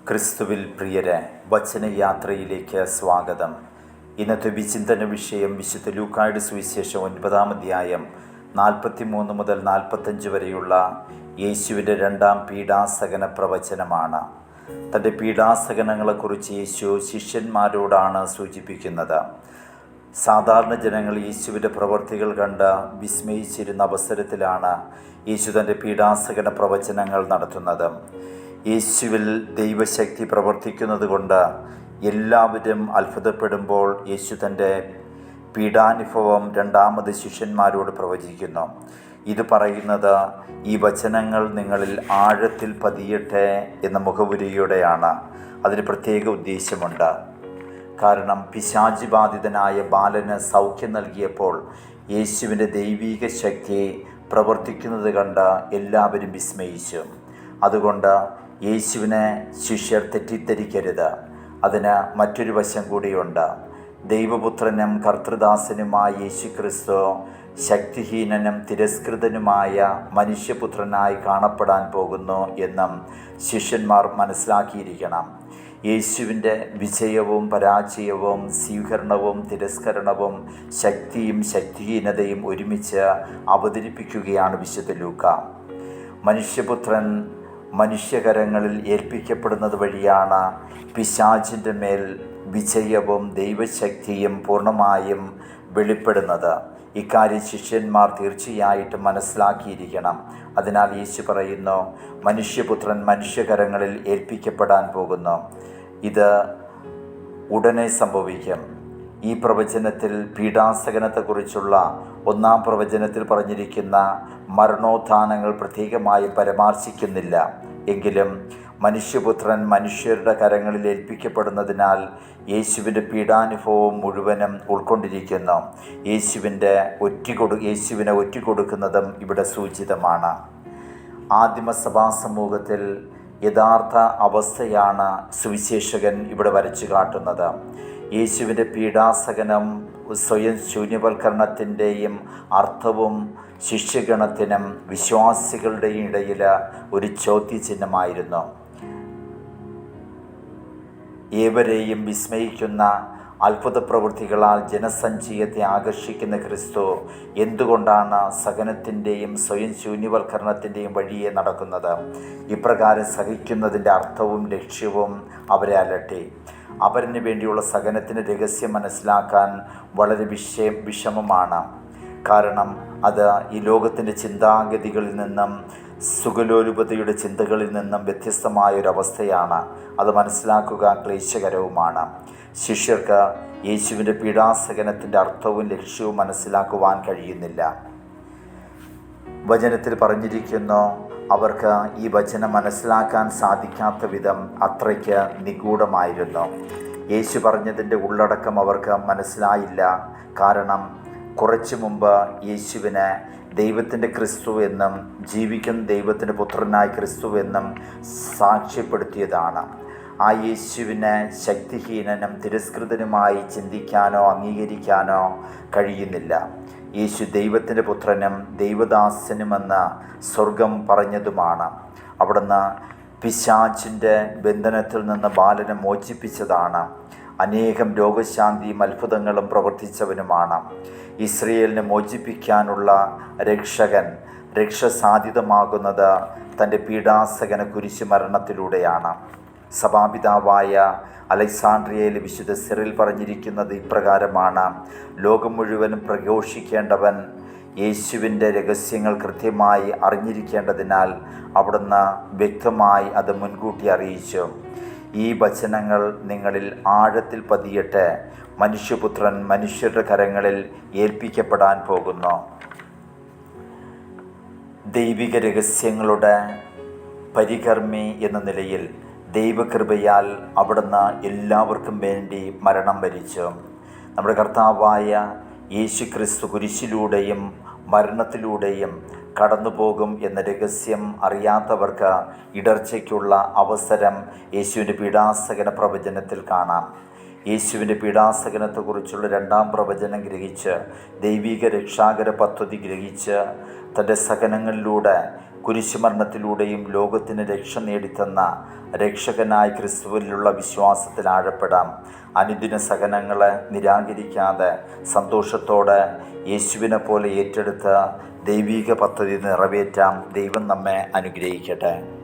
ക്രിസ്തുവിൽ പ്രിയരെ, വചനയാത്രയിലേക്ക് സ്വാഗതം. ഇന്നത്തെ വിചിന്തന വിഷയം വിശുദ്ധ ലൂക്കായുടെ സുവിശേഷം 9-ാം അധ്യായം 43 മുതൽ 45 വരെയുള്ള യേശുവിൻ്റെ രണ്ടാം പീഡാസഹന പ്രവചനമാണ്. തൻ്റെ പീഡാസഹനങ്ങളെക്കുറിച്ച് യേശു ശിഷ്യന്മാരോടാണ് സൂചിപ്പിക്കുന്നത്. സാധാരണ ജനങ്ങൾ യേശുവിൻ്റെ പ്രവൃത്തികൾ കണ്ട് വിസ്മയിച്ചിരുന്ന അവസരത്തിലാണ് യേശു തൻ്റെ പീഡാസഹന പ്രവചനങ്ങൾ നടത്തുന്നത്. യേശുവിൽ ദൈവശക്തി പ്രവർത്തിക്കുന്നത് കൊണ്ട് എല്ലാവരും അത്ഭുതപ്പെടുമ്പോൾ യേശു തൻ്റെ പീഡാനുഭവം രണ്ടാമത് ശിഷ്യന്മാരോട് പ്രവചിക്കുന്നു. ഇത് പറയുന്നത് ഈ വചനങ്ങൾ നിങ്ങളിൽ ആഴത്തിൽ പതിയട്ടെ എന്ന മുഖവുരയോടെയാണ്. അതിന് പ്രത്യേക ഉദ്ദേശമുണ്ട്. കാരണം പിശാചി ബാധിതനായ ബാലന് സൗഖ്യം നൽകിയപ്പോൾ യേശുവിൻ്റെ ദൈവിക ശക്തി പ്രവർത്തിക്കുന്നത് കണ്ട് എല്ലാവരും വിസ്മയിച്ചു. അതുകൊണ്ട് യേശുവിനെ ശിഷ്യർ തെറ്റിദ്ധരിക്കരുത്. അതിന് മറ്റൊരു വശം കൂടിയുണ്ട്. ദൈവപുത്രനും കർത്തൃദാസനുമായ യേശുക്രിസ്തു ശക്തിഹീനനും തിരസ്കൃതനുമായ മനുഷ്യപുത്രനായി കാണപ്പെടാൻ പോകുന്നു എന്നും ശിഷ്യന്മാർ മനസ്സിലാക്കിയിരിക്കണം. യേശുവിൻ്റെ വിജയവും പരാജയവും സ്വീകരണവും തിരസ്കരണവും ശക്തിയും ശക്തിഹീനതയും ഒരുമിച്ച് അവതരിപ്പിക്കുകയാണ് വിശുദ്ധ ലൂക്ക. മനുഷ്യപുത്രൻ മനുഷ്യകരങ്ങളിൽ ഏൽപ്പിക്കപ്പെടുന്നത് വഴിയാണ് പിശാചിൻ്റെ മേൽ വിജയവും ദൈവശക്തിയും പൂർണ്ണമായും വെളിപ്പെടുന്നത്. ഇക്കാര്യം ശിഷ്യന്മാർ തീർച്ചയായിട്ടും മനസ്സിലാക്കിയിരിക്കണം. അതിനാൽ യേശു പറയുന്നു, മനുഷ്യപുത്രൻ മനുഷ്യകരങ്ങളിൽ ഏൽപ്പിക്കപ്പെടാൻ പോകുന്നു. ഇത് ഉടനെ സംഭവിക്കും. ഈ പ്രവചനത്തിൽ പീഡാസഹനത്തെക്കുറിച്ചുള്ള 1-ാം പ്രവചനത്തിൽ പറഞ്ഞിരിക്കുന്ന മരണോത്ഥാനങ്ങൾ പ്രത്യേകമായി പരാമർശിക്കുന്നില്ല. എങ്കിലും മനുഷ്യപുത്രൻ മനുഷ്യരുടെ കരങ്ങളിൽ ഏൽപ്പിക്കപ്പെടുന്നതിനാൽ യേശുവിൻ്റെ പീഡാനുഭവം മുഴുവനും ഉൾക്കൊണ്ടിരിക്കുന്നു. യേശുവിനെ ഒറ്റിക്കൊടുക്കുന്നതും ഇവിടെ സൂചിതമാണ്. ആദിമസഭാ സമൂഹത്തിൽ യഥാർത്ഥ അവസ്ഥയാണ് സുവിശേഷകൻ ഇവിടെ വരച്ചു കാട്ടുന്നത്. യേശുവിൻ്റെ പീഡാസഹനം സ്വയം ശൂന്യവൽക്കരണത്തിൻ്റെയും അർത്ഥവും ശിഷ്യഗണത്തിനും വിശ്വാസികളുടെയും ഇടയിൽ ഒരു ചോദ്യചിഹ്നമായിരുന്നു. ഏവരെയും വിസ്മയിക്കുന്ന അത്ഭുത പ്രവൃത്തികളാൽ ജനസഞ്ചയത്തെ ആകർഷിക്കുന്ന ക്രിസ്തു എന്തുകൊണ്ടാണ് സഹനത്തിൻ്റെയും സ്വയം ശൂന്യവൽക്കരണത്തിൻ്റെയും വഴിയെ നടക്കുന്നത്? ഇപ്രകാരം സഹിക്കുന്നതിൻ്റെ അർത്ഥവും ലക്ഷ്യവും അവരെ അലട്ടി. അവരിന് വേണ്ടിയുള്ള സഹനത്തിൻ്റെ രഹസ്യം മനസ്സിലാക്കാൻ വളരെ വിഷമമാണ്. കാരണം അത് ഈ ലോകത്തിൻ്റെ ചിന്താഗതികളിൽ നിന്നും സുഖലോലുപതയുടെ ചിന്തകളിൽ നിന്നും വ്യത്യസ്തമായൊരവസ്ഥയാണ്. അത് മനസ്സിലാക്കുക ക്ലേശകരവുമാണ്. ശിഷ്യർക്ക് യേശുവിൻ്റെ പീഡാസഹനത്തിൻ്റെ അർത്ഥവും ലക്ഷ്യവും മനസ്സിലാക്കുവാൻ കഴിയുന്നില്ല. വചനത്തിൽ പറഞ്ഞിരിക്കുന്നു, അവർക്ക് ഈ വചനം മനസ്സിലാക്കാൻ സാധിക്കാത്ത വിധം അത്രയ്ക്ക് നിഗൂഢമായിരുന്നു. യേശു പറഞ്ഞതിൻ്റെ ഉള്ളടക്കം അവർക്ക് മനസ്സിലായില്ല. കാരണം കുറച്ചു മുമ്പ് യേശുവിനെ ദൈവത്തിൻ്റെ ക്രിസ്തു എന്നും ജീവിക്കുന്ന ദൈവത്തിൻ്റെ പുത്രനായ ക്രിസ്തു എന്നും സാക്ഷ്യപ്പെടുത്തിയതാണ്. ആ യേശുവിനെ ശക്തിഹീനനും തിരസ്കൃതനുമായി ചിന്തിക്കാനോ അംഗീകരിക്കാനോ കഴിയുന്നില്ല. യേശു ദൈവത്തിൻ്റെ പുത്രനും ദൈവദാസനുമെന്ന് സ്വർഗം പറഞ്ഞതുമാണ്. അവിടുന്ന് പിശാചിൻ്റെ ബന്ധനത്തിൽ നിന്ന് ബാലനെ മോചിപ്പിച്ചതാണ്. അനേകം രോഗശാന്തിയും അത്ഭുതങ്ങളും പ്രവർത്തിച്ചവനുമാണ്. ഇസ്രയേലിനെ മോചിപ്പിക്കാനുള്ള രക്ഷ സാധ്യതമാകുന്നത് തൻ്റെ പീഡാസഹന കുരിശു മരണത്തിലൂടെയാണ്. സഭാപിതാവായ അലക്സാണ്ട്രിയയിലെ വിശുദ്ധ സിറിൽ പറഞ്ഞിരിക്കുന്നത് ഇപ്രകാരമാണ്: ലോകം മുഴുവനും പ്രഘോഷിക്കേണ്ടവൻ യേശുവിൻ്റെ രഹസ്യങ്ങൾ കൃത്യമായി അറിഞ്ഞിരിക്കേണ്ടതിനാൽ അവിടുന്ന് വ്യക്തമായി അത് മുൻകൂട്ടി അറിയിച്ചു. ഈ വചനങ്ങൾ നിങ്ങളിൽ ആഴത്തിൽ പതിയട്ടെ. മനുഷ്യപുത്രൻ മനുഷ്യരുടെ കരങ്ങളിൽ ഏൽപ്പിക്കപ്പെടാൻ പോകുന്നു. ദൈവിക രഹസ്യങ്ങളുടെ പരികർമ്മി എന്ന നിലയിൽ ദൈവകൃപയാൽ അവിടുന്ന് എല്ലാവർക്കും വേണ്ടി മരണം വരിച്ചു. നമ്മുടെ കർത്താവായ യേശു ക്രിസ്തു കുരിശിലൂടെയും മരണത്തിലൂടെയും കടന്നുപോകും എന്ന രഹസ്യം അറിയാത്തവർക്ക് ഇടർച്ചയ്ക്കുള്ള അവസരം യേശുവിൻ്റെ പീഡാസഹന പ്രവചനത്തിൽ കാണാം. യേശുവിൻ്റെ പീഡാസഹനത്തെക്കുറിച്ചുള്ള 2-ാം പ്രവചനം ഗ്രഹിച്ച് ദൈവിക രക്ഷാകര പദ്ധതി ഗ്രഹിച്ച് തൻ്റെ സഹനങ്ങളിലൂടെ കുരിശുമരണത്തിലൂടെയും ലോകത്തിന് രക്ഷ നേടിത്തന്ന രക്ഷകനായ ക്രിസ്തുവിലുള്ള വിശ്വാസത്തിൽ ആഴപ്പെടാം. അനുദിന സഹനങ്ങളെ നിരാകരിക്കാതെ സന്തോഷത്തോടെ യേശുവിനെ പോലെ ഏറ്റെടുത്ത ദൈവിക പദ്ധതി നിറവേറ്റാം. ദൈവം നമ്മെ അനുഗ്രഹിക്കട്ടെ.